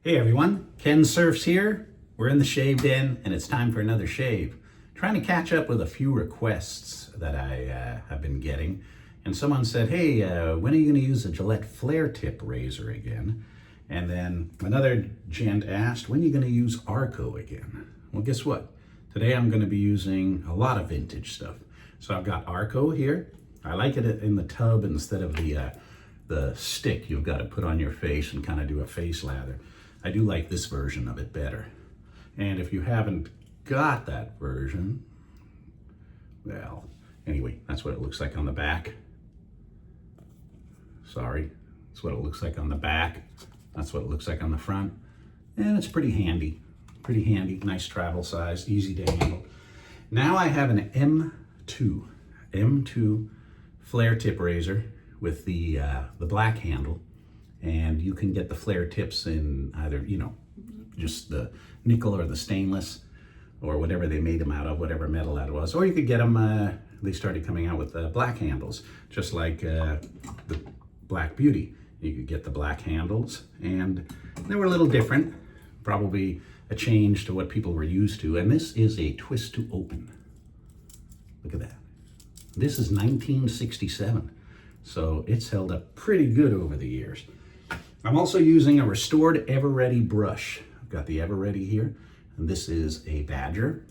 Hey everyone, Kensurfs here. We're in the shave den and it's time for another shave. Trying to catch up with a few requests that I have been getting. And someone said, hey, when are you going to use a Gillette Flare Tip razor again? And then another gent asked, when are you going to use Arko again? Well, guess what? Today I'm going to be using a lot of vintage stuff. So I've got Arko here. I like it in the tub instead of the stick you've got to put on your face and kind of do a face lather. I do like this version of it better. And if you haven't got that version, well, anyway, that's what it looks like on the back. Sorry, that's what it looks like on the back. That's what it looks like on the front. And it's pretty handy, nice travel size, easy to handle. Now I have an M2 flare tip razor with the black handle. And you can get the flare tips in either, just the nickel or the stainless or whatever they made them out of, whatever metal that was. Or you could get them, they started coming out with black handles, just like the Black Beauty. You could get the black handles and they were a little different, probably a change to what people were used to. And this is a twist to open. Look at that. This is 1967. So it's held up pretty good over the years. I'm also using a restored Ever-Ready brush. I've got the Ever-Ready here, and this is a Badger.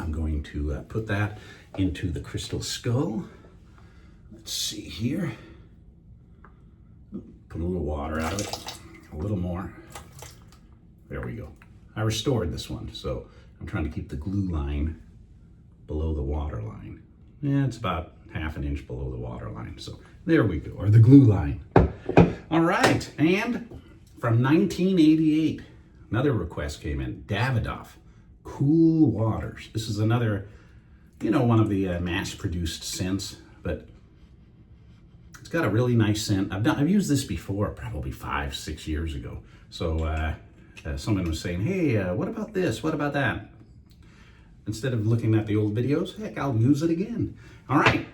I'm going to put that into the crystal skull. Let's see here. Put a little water out of it, a little more. There we go. I restored this one, so I'm trying to keep the glue line below the water line. Yeah, it's about ½ an inch below the water line. So there we go, or the glue line. All right, and from 1988, another request came in, Davidoff Cool Waters. This is another, one of the mass-produced scents, but it's got a really nice scent. I've used this before, probably 5-6 years ago. So someone was saying, hey, what about this? What about that? Instead of looking at the old videos, heck, I'll use it again. All right.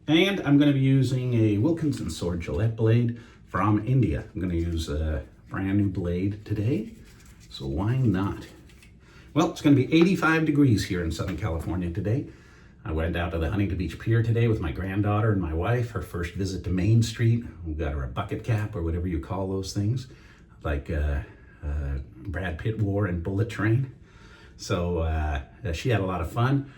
And I'm going to be using a Wilkinson Sword Gillette blade from India. I'm going to use a brand new blade today, so why not? Well, it's going to be 85 degrees here in Southern California today. I went out to the Huntington Beach Pier today with my granddaughter and my wife, her first visit to Main Street. We got her a bucket cap or whatever you call those things, like Brad Pitt wore in Bullet Train. So she had a lot of fun.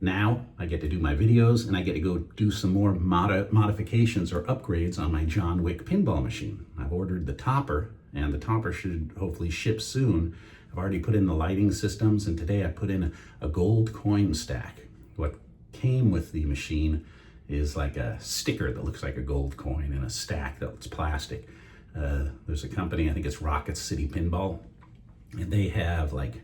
Now I get to do my videos and I get to go do some more modifications or upgrades on my John Wick pinball machine. I've ordered the topper and the topper should hopefully ship soon. I've already put in the lighting systems and today I put in a gold coin stack. What came with the machine is like a sticker that looks like a gold coin and a stack that's plastic. There's a company, I think it's Rocket City Pinball, and they have like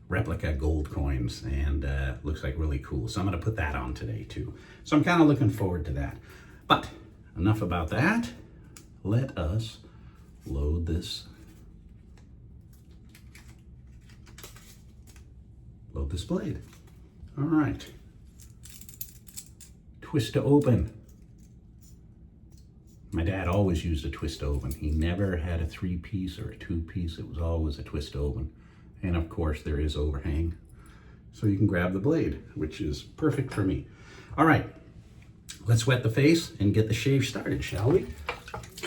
replica gold coins and looks like really cool. So I'm going to put that on today too. So I'm kind of looking forward to that. But enough about that. Let us load this. Load this blade. All right. Twist to open. My dad always used a twist to open. He never had a 3-piece or a 2-piece. It was always a twist to open. And of course there is overhang. So you can grab the blade, which is perfect for me. All right, let's wet the face and get the shave started, shall we?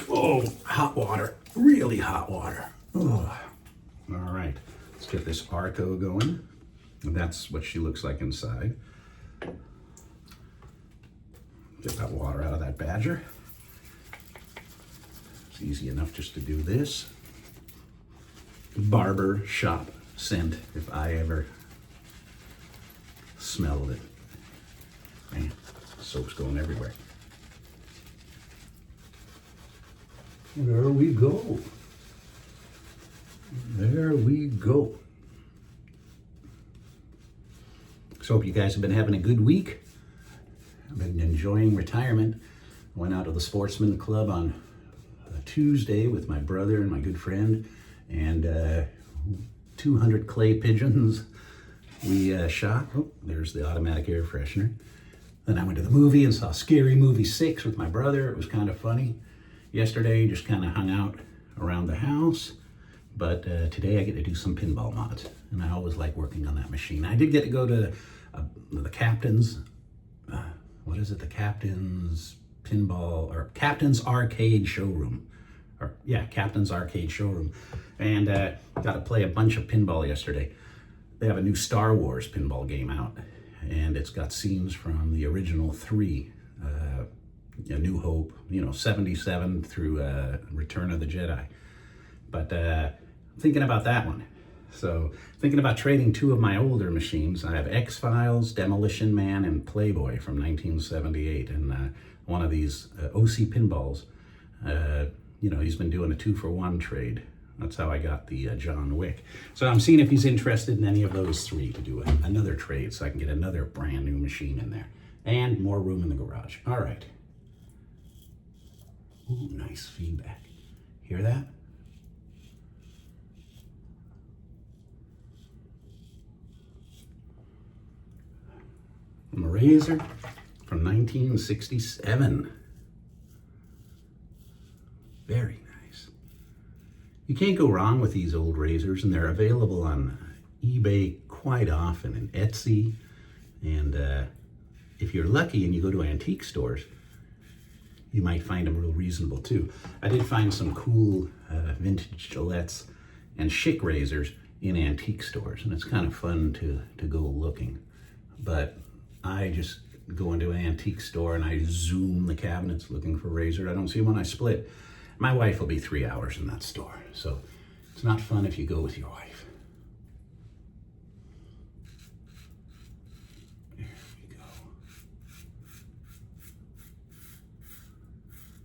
Oh, hot water, really hot water. Oh. All right, let's get this Arko going. And that's what she looks like inside. Get that water out of that Badger. It's easy enough just to do this. Barber shop scent, if I ever smelled it. Man, soap's going everywhere. There we go. There we go. So hope you guys have been having a good week. I've been enjoying retirement. I went out to the Sportsman Club on Tuesday with my brother and my good friend, and 200 clay pigeons we shot. Oh, there's the automatic air freshener. Then I went to the movie and saw Scary Movie 6 with my brother. It was kind of funny. Yesterday, just kind of hung out around the house. But today I get to do some pinball mods, and I always like working on that machine. I did get to go to the Captain's, what is it? The Captain's Pinball, or Captain's Arcade Showroom. Or yeah, Captain's Arcade Showroom. And got to play a bunch of pinball yesterday. They have a new Star Wars pinball game out, and it's got scenes from the original 3, A New Hope, 77 through Return of the Jedi. But thinking about that one. So thinking about trading 2 of my older machines. I have X-Files, Demolition Man, and Playboy from 1978, and one of these OC pinballs. He's been doing a 2-for-1 trade. That's how I got the John Wick. So I'm seeing if he's interested in any of those 3 to do another trade, so I can get another brand new machine in there and more room in the garage. All right. Ooh, nice feedback. Hear that? From a razor from 1967. Very nice. You can't go wrong with these old razors, and they're available on eBay quite often, and Etsy. And if you're lucky and you go to antique stores, you might find them real reasonable too. I did find some cool vintage Gillettes and Schick razors in antique stores, and it's kind of fun to go looking. But I just go into an antique store and I zoom the cabinets looking for razor. I don't see one, I split. My wife will be 3 hours in that store, so it's not fun if you go with your wife. There we go.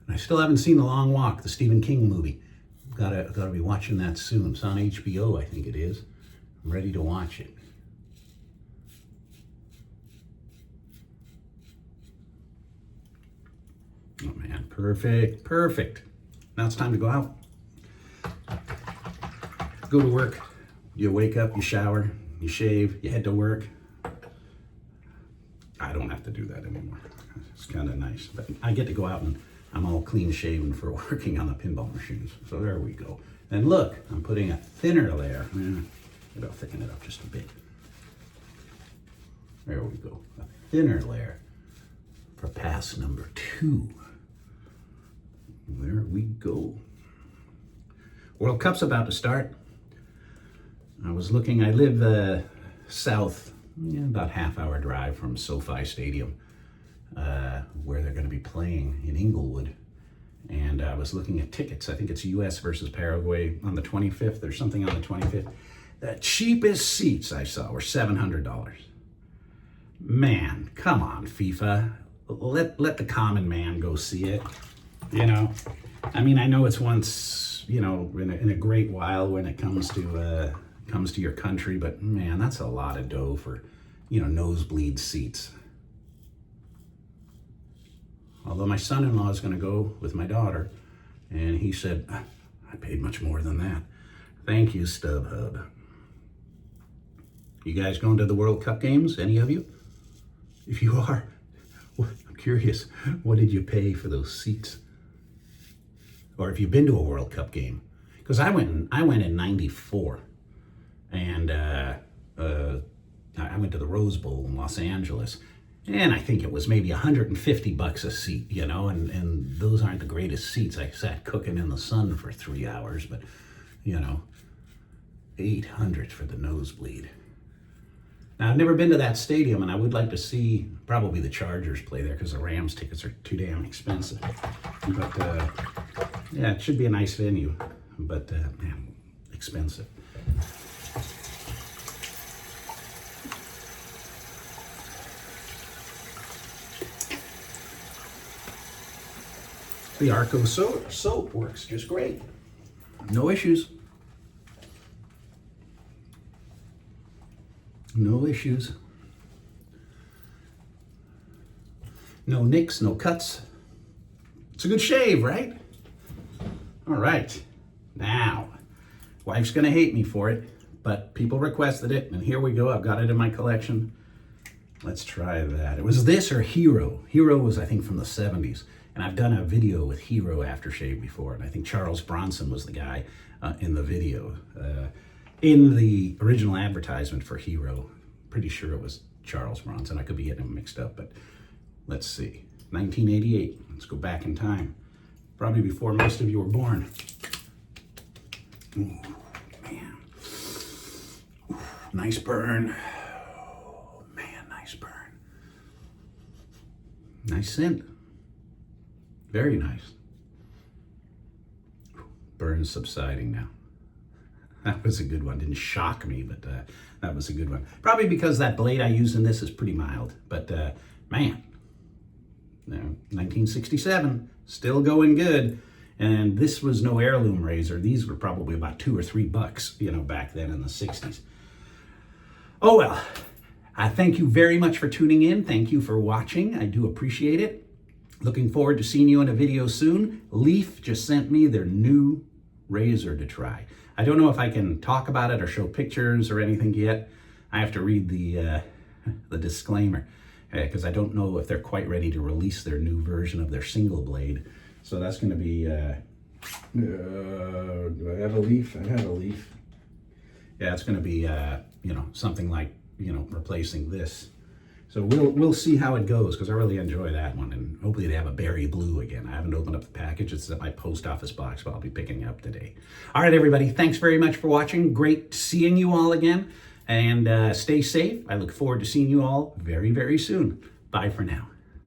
And I still haven't seen The Long Walk, the Stephen King movie. Gotta be watching that soon. It's on HBO, I think it is. I'm ready to watch it. Oh man, perfect, perfect. Now it's time to go out. Go to work. You wake up, you shower, you shave, you head to work. I don't have to do that anymore. It's kind of nice. But I get to go out and I'm all clean shaven for working on the pinball machines. So there we go. And look, I'm putting a thinner layer. Maybe I'll thicken it up just a bit. There we go. A thinner layer for pass number 2. There we go. World Cup's about to start. I was looking, I live south, about half-hour drive from SoFi Stadium, where they're going to be playing in Inglewood. And I was looking at tickets. I think it's US versus Paraguay on the 25th or something on the 25th. The cheapest seats I saw were $700. Man, come on, FIFA. Let the common man go see it. I mean, I know it's once, in a great while when it comes to your country, but man, that's a lot of dough for, nosebleed seats. Although my son-in-law is going to go with my daughter, and he said, I paid much more than that. Thank you, StubHub. You guys going to the World Cup games, any of you? If you are, I'm curious, what did you pay for those seats? Or if you've been to a World Cup game, because I went in '94, and I went to the Rose Bowl in Los Angeles, and I think it was maybe $150 a seat, and those aren't the greatest seats. I sat cooking in the sun for 3 hours, but $800 for the nosebleed. Now, I've never been to that stadium, and I would like to see probably the Chargers play there because the Rams tickets are too damn expensive. But yeah, it should be a nice venue, but man, expensive. The Arko soap works just great. No issues. No issues. No nicks, no cuts. It's a good shave, right? All right. Now, wife's gonna hate me for it, but people requested it, and here we go. I've got it in my collection. Let's try that. It was this or Hero. Hero was, I think, from the 70s. And I've done a video with Hero Aftershave before, and I think Charles Bronson was the guy in the video. In the original advertisement for Hero, pretty sure it was Charles Bronson. I could be getting them mixed up, but let's see. 1988, let's go back in time. Probably before most of you were born. Ooh, man. Ooh, nice burn. Oh, man, nice burn. Nice scent. Very nice. Burn subsiding now. That was a good one. Didn't shock me, but that was a good one. Probably because that blade I use in this is pretty mild. But man, 1967, still going good. And this was no heirloom razor. These were probably about $2 or $3, you know, back then in the 60s. Oh well, I thank you very much for tuning in. Thank you for watching. I do appreciate it. Looking forward to seeing you in a video soon. Leaf just sent me their new razor to try. I don't know if I can talk about it or show pictures or anything yet. I have to read the disclaimer because I don't know if they're quite ready to release their new version of their single blade. So that's going to be, do I have a leaf? I have a leaf. Yeah, it's going to be, you know, something like, you know, replacing this. So we'll see how it goes, because I really enjoy that one, and hopefully they have a berry blue again. I haven't opened up the package. It's at my post office box, but I'll be picking it up today. All right, everybody, thanks very much for watching. Great seeing you all again, and stay safe. I look forward to seeing you all very, very soon. Bye for now.